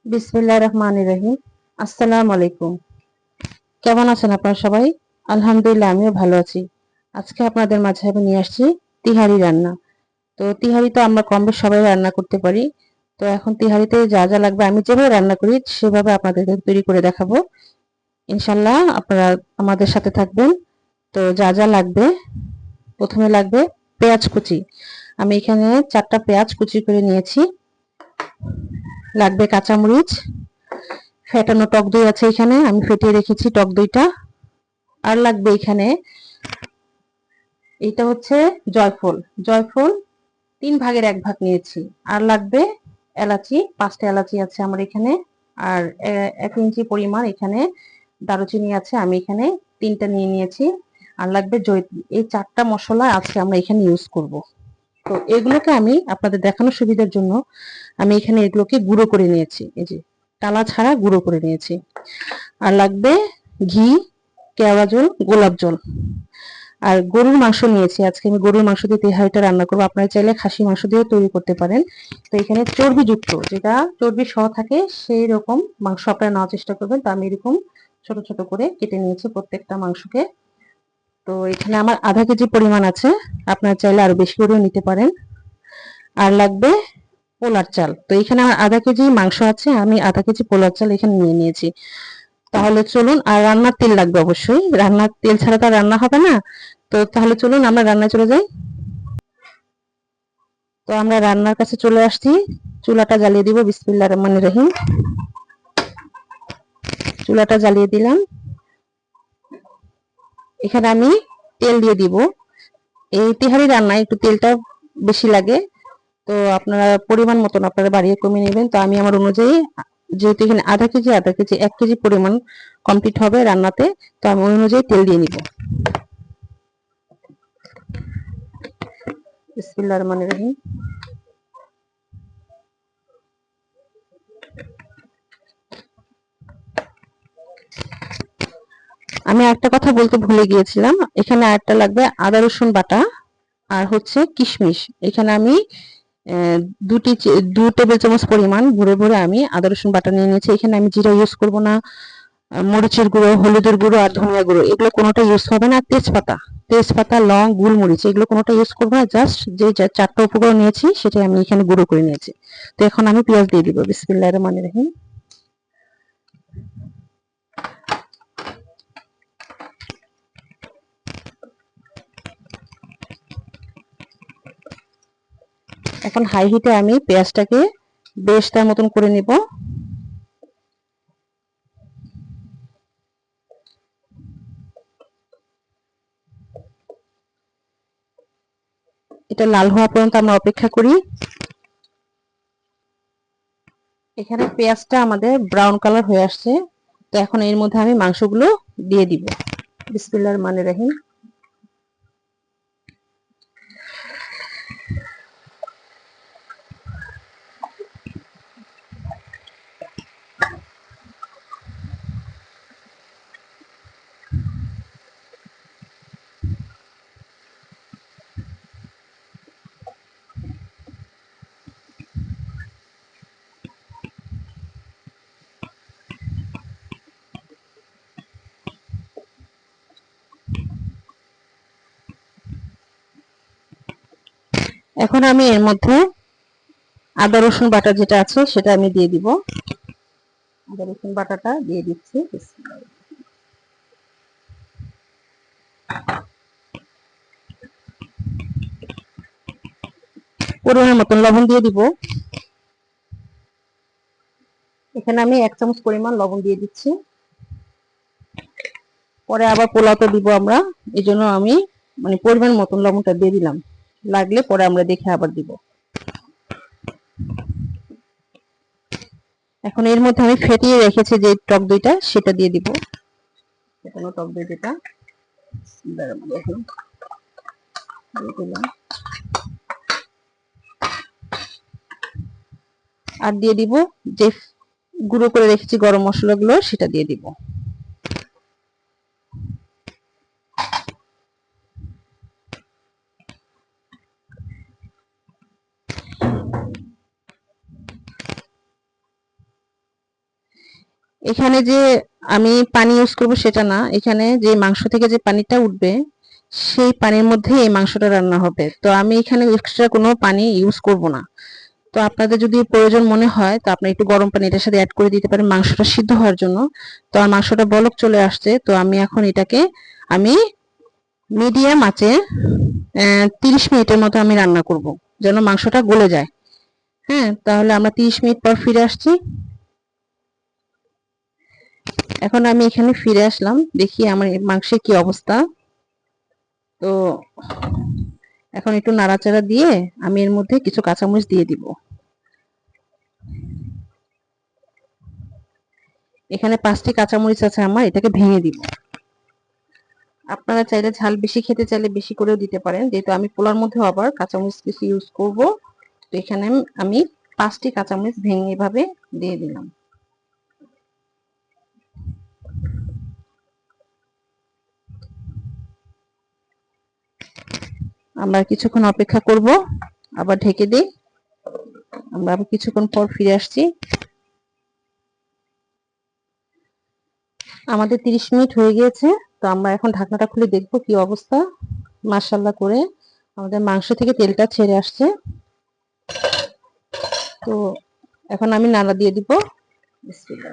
বিসমিল্লাহির রহমানির রহিম। আসসালামু আলাইকুম। কেমন আছেন আপনারা সবাই? আলহামদুলিল্লাহ, আমিও ভালো আছি। আজকে আপনাদের মাঝে আমি নিয়ে আসছি তিহারি রান্না। তো তিহারি তো আমরা কম বেশ সবাই রান্না করতে পারি। তো এখন তিহারিতে যা যা লাগবে আমি যেভাবে রান্না করি সেভাবে আপনাদেরকে তৈরি করে দেখাবো। ইনশাল্লাহ আপনারা আমাদের সাথে থাকবেন। তো যা যা লাগবে, প্রথমে লাগবে পেঁয়াজ কুচি। আমি এখানে 4টা পেঁয়াজ কুচি করে নিয়েছি। লাগবে কাঁচামরিচ, ফেটানো টক দই আছে এখানে, আমি ফেটিয়ে রেখেছি টক দইটা। আর লাগবে এখানে, এটা হচ্ছে জয়ফল। জয়ফল 3 ভাগের 1 ভাগ নিয়েছি। আর লাগবে এলাচি, 5টা এলাচি আছে আমার এখানে। আর 1 ইঞ্চি পরিমাণ এখানে দারুচিনি আছে, আমি এখানে 3টা নিয়ে নিয়েছি। আর লাগবে জয়িত্রী। এই 4টা মশলা আজকে আমরা এখানে ইউজ করব। তো এগুলোকে আমি আপনাদের দেখানোর সুবিধার জন্য আমি এখানে এগুলোকে গুঁড়ো করে নিয়েছি। এই যে টালা ছাড়া গুঁড়ো করে নিয়েছি। আর লাগবে ঘি, কেওড়া জল, গোলাপ জল। আর গরুর মাংস নিয়েছি, আজকে আমি গরুর মাংস দিয়ে তেহারিটা রান্না করবো। আপনারা চাইলে খাসি মাংস দিয়েও তৈরি করতে পারেন। তো এখানে চর্বিযুক্ত, যেটা চর্বি সহ থাকে সেই রকম মাংস আপনারা নেওয়ার চেষ্টা করবেন। তো আমি এরকম ছোট ছোট করে কেটে নিয়েছি প্রত্যেকটা মাংসকে। তো এখানে আমার আধা কেজি পরিমাণ আছে, আপনারা চাইলে আরো বেশি করেও নিতে পারেন। আর লাগবে পোলার চাল। তো এখানে আমার আধা কেজি মাংস আছে, আমি আধা কেজি পোলার চাল এখানে নিয়ে নিয়েছি। তাহলে চলুন, আর রান্নার তেল লাগবে অবশ্যই, রান্নার তেল ছাড়া তো রান্না হবে না। তো তাহলে চলুন আমরা রান্নায় চলে যাই। তো আমরা রান্নার কাছে চলে আসছি, চুলাটা জ্বালিয়ে দিব। বিসমিল্লাহির রহমানির রহিম। চুলাটা জ্বালিয়ে দিলাম। এখানে আমি তেল দিয়ে দিব। এই তেহারি রান্নায় একটু তেলটা বেশি লাগে, তো আপনারা পরিমাণ মতন আপনারা বাড়িয়ে কমিয়ে নেবেন। তো আমি আমার অনুযায়ী, যেহেতু এখানে আধা কেজি 1 কেজি পরিমাণ কমপ্লিট হবে রান্নাতে, তো আমি ওই অনুযায়ী তেল দিয়ে নিব। বিসমিল্লাহির রহমানির রহিম। আমি একটা কথা বলতে ভুলে গিয়েছিলাম, এখানে আরেকটা লাগবে আদা রসুন বাটা আর হচ্ছে কিশমিশ। এখানে আমি 2 টেবিল চামচ পরিমাণ ভরে ভরে আমি আদা রসুন বাটা নিয়ে নিয়েছি। এখানে আমি জিরা ইউজ করব না, মরিচের গুঁড়ো, হলুদের গুঁড়ো আর ধনিয়া গুঁড়ো এগুলো কোনোটা ইউজ হবে না। তেজপাতা, তেজপাতা, লং, গোলমরিচ এগুলো কোনোটা ইউজ করবো না। জাস্ট যে 4টা উপকরণ নিয়েছি সেটাই আমি এখানে গুঁড়ো করে নিয়েছি। তো এখন আমি পেঁয়াজ দিয়ে দিব। বিসমিল্লাহির রহমানির রহিম। এখন হাই হিটে আমি পেঁয়াজটাকে বেরেস্তার মতন করে নিব। এটা লাল হওয়া পর্যন্ত আমরা অপেক্ষা করি। এখানে পেঁয়াজটা আমাদের ব্রাউন কালার হয়ে আসছে। তো এখন এর মধ্যে আমি মাংসগুলো দিয়ে দিব। বিসমিল্লাহির রহমানির রহিম। এখন আমি এর মধ্যে আদা রসুন বাটা যেটা আছে সেটা আমি দিয়ে দিব। আদা রসুন বাটাটা দিয়ে দিচ্ছি। পরিমাণ মতন লবণ দিয়ে দিব। এখানে আমি 1 চামচ পরিমাণ লবণ দিয়ে দিচ্ছি। পরে আবার পোলাওতে দিব আমরা, এই জন্য আমি পরিমাণ মতন লবণটা দিয়ে দিলাম। লাগলে পরে আমরা দেখে আবার দিব। এখন এর মধ্যে আমি ফেটিয়ে রেখেছি যে টক দইটা সেটা দিয়ে দিব। ফেটানো টক দই যেটা দিয়ে দিলাম। আর দিয়ে দিব যে গুঁড়ো করে রেখেছি গরম মশলাগুলো, সেটা দিয়ে দিব। এখানে যে আমি পানি ইউজ করব সেটা না, এখানে যে মাংস থেকে যে পানিটা উঠবে সেই পানির মধ্যে এই মাংসটা রান্না হবে। তো আমি এখানে এক্সট্রা কোনো পানি ইউজ করব না। তো আপনাদের যদি প্রয়োজন মনে হয় তো আপনি একটু গরম পানি এটার সাথে অ্যাড করে দিতে পারেন মাংসটা সিদ্ধ হওয়ার জন্য। তো আর মাংসটা বলক চলে আসছে, তো আমি এখন এটাকে আমি মিডিয়াম আঁচে 30 মিনিটের মতো আমি রান্না করব, যেন মাংসটা গলে যায়। হ্যাঁ, তাহলে আমরা 30 মিনিট পর ফিরে আসছি। এখন আমি এখানে ফিরে আসলাম, দেখি আমার মাংসের কি অবস্থা। তো এখন একটু নাড়াচাড়া দিয়ে আমি এর মধ্যে কিছু কাঁচামরিচ দিয়ে দিব। এখানে 5টি কাঁচামরিচ আছে আমার, এটাকে ভেঙে দিব। আপনারা চাইলে ঝাল বেশি খেতে চাইলে বেশি করেও দিতে পারেন, যেহেতু আমি পোলার মধ্যে আবার কাঁচামরিচ বেশি ইউজ করব। তো এখানে আমি 5টি কাঁচামরিচ ভেঙে এভাবে দিয়ে দিলাম। আমরা কিছুক্ষণ অপেক্ষা করব, আবার ঢেকে দিই। আমরা আবার কিছুক্ষণ পর ফিরে আসছি। আমাদের 30 মিনিট হয়ে গিয়েছে। তো আমরা এখন ঢাকনাটা খুলে দেখব কি অবস্থা। মাশাআল্লাহ করে আমাদের মাংস থেকে তেলটা ছেড়ে আসছে। তো এখন আমি নাড়া দিয়ে দিব। বিসমিল্লাহ।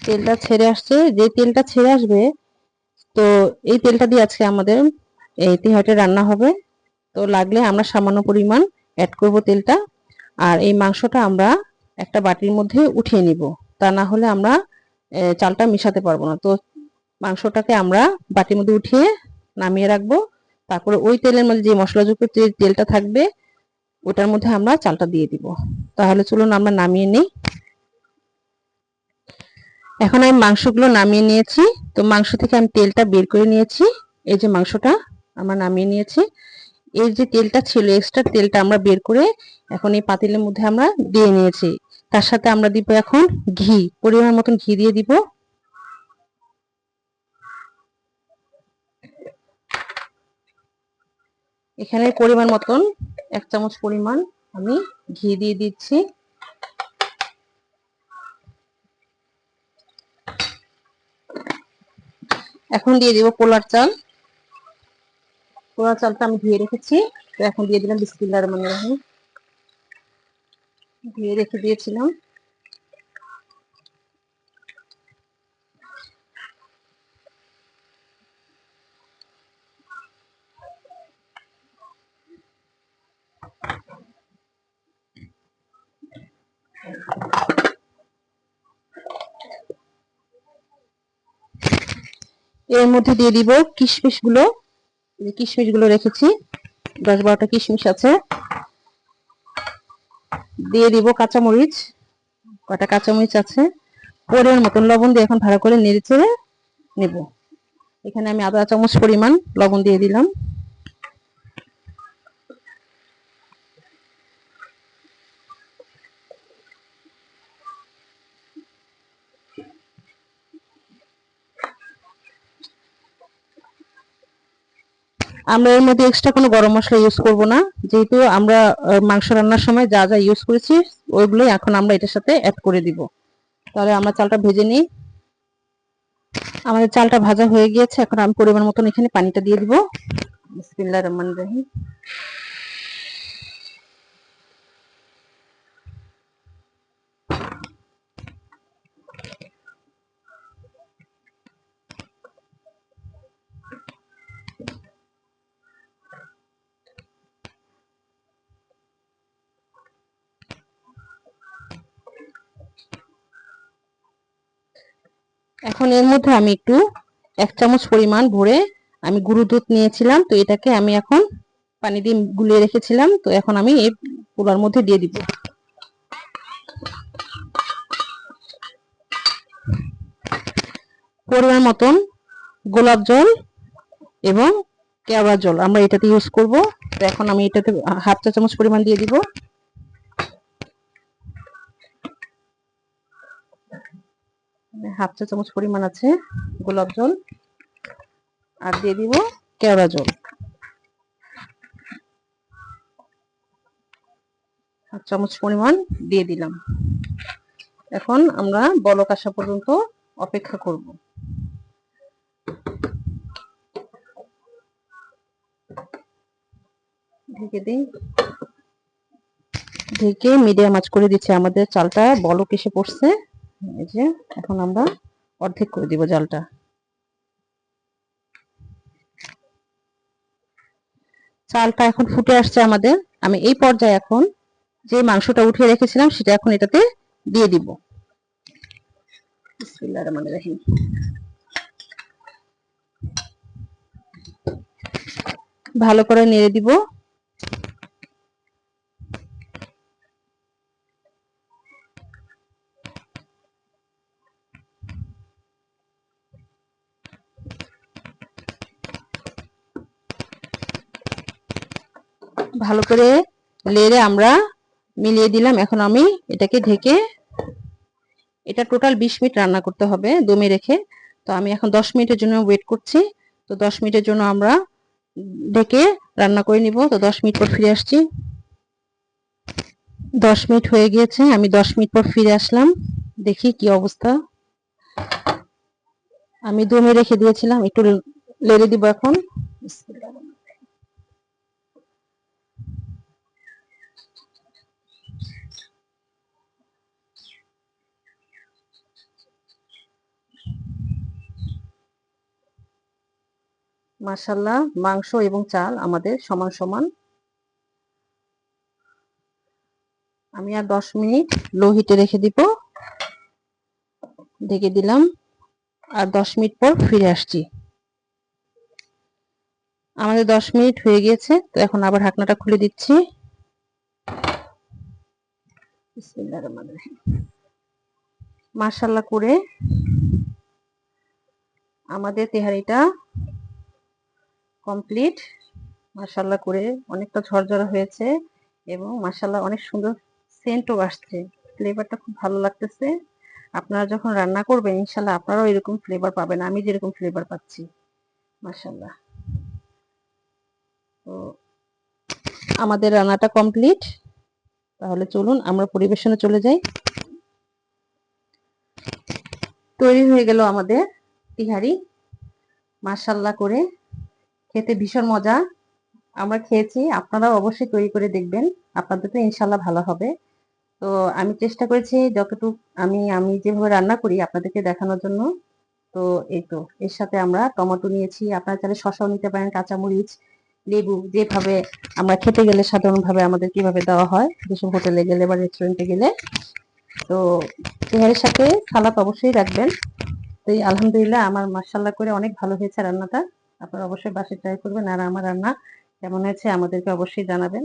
তেলটা ছেড়ে আসছে, যে তেলটা ছেড়ে আসবে তো এই তেলটা দিয়ে আজকে আমাদের এই তিহাইটা রান্না হবে। তো লাগলে আমরা সামান্য পরিমাণ অ্যাড করব তেলটা। আর এই মাংসটা আমরা একটা বাটির মধ্যে উঠিয়ে নিব, তা না হলে আমরা চালটা মিশাতে পারবো না। তো মাংসটাকে আমরা বাটির মধ্যে উঠিয়ে নামিয়ে রাখবো। তারপরে ওই তেলের মধ্যে যে মশলাযুক্ত যে তেলটা থাকবে ওটার মধ্যে আমরা চালটা দিয়ে দিব। তাহলে চলুন আমরা নামিয়ে নিই। এখন আমি মাংসগুলো নামিয়ে নিয়েছি। তো মাংস থেকে আমি তেলটা বের করে নিয়েছি। এই যে মাংসটা আমরা নামিয়ে নিয়েছি। এর যে তেলটা ছিল এক্সট্রা তেলটা আমরা বের করে এখন এই পাতিলের মধ্যে আমরা দিয়ে নিয়েছি। তার সাথে আমরা দিব এখন ঘি, পরিমাণ মতন ঘি দিয়ে দিব। এখানে পরিমাণ মতন 1 চামচ পরিমাণ আমি ঘি দিয়ে দিচ্ছি। এখন দিয়ে দিব পোলার চাল। পোলার চালটা আমি ধুয়ে রেখেছি, তো এখন দিয়ে দিলাম। বিসমিল্লাহির রহমানির রহিম। ধুয়ে রেখে দিয়েছিলাম। এর মধ্যে দিয়ে দিব কিশমিশ গুলো। যে কিশমিশ গুলো রেখেছি 10-12টা কিশমিশ আছে। দিয়ে দিব কাঁচামরিচ, কটা কাঁচামরিচ আছে। পরিমাণ মতন লবণ দিয়ে এখন ভালো করে নেড়ে চেড়ে নেব। এখানে আমি আধা চামচ পরিমাণ লবণ দিয়ে দিলাম। আমরা এর মধ্যে এক্সট্রা কোনো গরম মশলা ইউজ করব না, যেহেতু আমরা মাংস রান্নার সময় যা যা ইউজ করেছি ওইগুলোই এখন আমরা এটার সাথে অ্যাড করে দিব। তাহলে আমরা চালটা ভেজে নিই। আমাদের চালটা ভাজা হয়ে গিয়েছে, এখন আমি পরিমাণ মতন এখানে পানিটা দিয়ে দিব। বিসমিল্লাহির রহমানির রহিম। এখন এর মধ্যে আমি একটু 1 চামচ পরিমাণ ভরে আমি গুঁড়ো দুধ নিয়েছিলাম, তো এটাকে আমি এখন পানি দিয়ে গুলিয়ে রেখেছিলাম, তো এখন আমি এই পোলার মধ্যে দিয়ে দিব। পরিমাণ মতন গোলাপ জল এবং কেওড়া জল আমরা এটাতে ইউজ করব। তো এখন আমি এটাতে হাফ চা চামচ পরিমাণ দিয়ে দিব। হাফ চা চামচ পরিমাণ আছে গোলাপ জল, আর দিয়ে দিব কেওড়া জল। 1 চামচ পরিমাণ দিয়ে দিলাম। এখন আমরা বলক আসা পর্যন্ত অপেক্ষা করব। ঢেকে দিই। ঢেকে মিডিয়াম আঁচ করে দিচ্ছি। আমাদের চালটা বলক এসে পড়ছে। এই যে এখন আমরা অর্ধেক করে দিব জালটা। চালটা এখন ফুটে আসছে আমাদের। আমি এই পর্যায়ে এখন যে মাংসটা উঠিয়ে রেখেছিলাম সেটা এখন এটাতে দিয়ে দিব। বিসমিল্লাহির রহমানির রহিম। ভালো করে নেড়ে দিব। ভালো করে নেড়ে আমরা মিলিয়ে দিলাম। এখন আমি এটাকে ঢেকে, এটা টোটাল 20 মিনিট রান্না করতে হবে দমে রেখে। তো আমি এখন 10 মিনিটের জন্য ওয়েট করছি। তো 10 মিনিটের জন্য আমরা ঢেকে রান্না করে নিব। তো 10 মিনিট পর ফিরে আসছি। 10 মিনিট হয়ে গিয়েছে। আমি 10 মিনিট পর ফিরে আসলাম। দেখি কি অবস্থা। আমি দমে রেখে দিয়েছিলাম, একটু নেড়ে দিব এখন। মাশাআল্লাহ, মাংস এবং চাল আমাদের সমান সমান। আমি আর 10 মিনিট লো হিটে রেখে দিব। ঢেকে দিলাম। আর 10 মিনিট পর ফিরে আসছি। আমাদের 10 মিনিট হয়ে গিয়েছে। তো এখন আবার ঢাকনাটা খুলে দিচ্ছি। বিসমিল্লাহির রহমানির রহিম। মাশাআল্লাহ করে আমাদের তেহারিটা কমপ্লিট। মাশাআল্লাহ করে অনেকটা ঝরঝরা হয়েছে এবং মাশাআল্লাহ অনেক সুন্দর সেন্টও আসছে। ফ্লেভারটা খুব ভালো লাগতেছে। আপনারা যখন রান্না করবেন ইনশাআল্লাহ আপনারাও এরকম ফ্লেভার পাবেন, আমি যেরকম ফ্লেভার পাচ্ছি। মাশাআল্লাহ। তো আমাদের রান্নাটা কমপ্লিট। তাহলে চলুন আমরা পরিবেশনে চলে যাই। তৈরি হয়ে গেল আমাদের তিহারি। মাশাআল্লাহ করে খেতে ভীষণ মজা। আমরা খেয়েছি, আপনারাও অবশ্যই তৈরি করে দেখবেন। আপনাদের তো ইনশাআল্লাহ ভালো হবে। তো আমি চেষ্টা করেছি যতটুকু আমি আমি যেভাবে রান্না করি আপনাদেরকে দেখানোর জন্য। তো এই তো এর সাথে আমরা টমেটো নিয়েছি, আপনারা চাইলে শসাও নিতে পারেন, কাঁচামরিচ, লেবু, যেভাবে আমরা খেতে গেলে সাধারণভাবে আমাদের কিভাবে দেওয়া হয় যেসব হোটেলে গেলে বা রেস্টুরেন্টে গেলে। তো তেহারির সাথে সালাদ অবশ্যই রাখবেন। তো আলহামদুলিল্লাহ আমার মাশাআল্লাহ করে অনেক ভালো হয়েছে রান্নাটা। আপনারা অবশ্যই বাসায় ট্রাই করবেন। আর আমার রান্না কেমন হয়েছে আমাদেরকে অবশ্যই জানাবেন।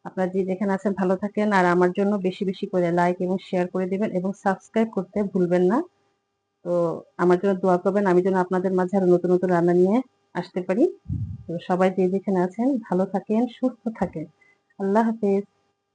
আপনারা যে যেখানে আছেন ভালো থাকেন। আর আমার জন্য বেশি বেশি করে লাইক এবং শেয়ার করে দিবেন এবং সাবস্ক্রাইব করতে ভুলবেন না। তো আমার জন্য দোয়া করবেন, আমি যেন আপনাদের মাঝে আরো নতুন নতুন রান্না নিয়ে আসতে পারি। তো সবাই যে যেখানে আছেন ভালো থাকেন, সুস্থ থাকেন। আল্লাহ হাফেজ।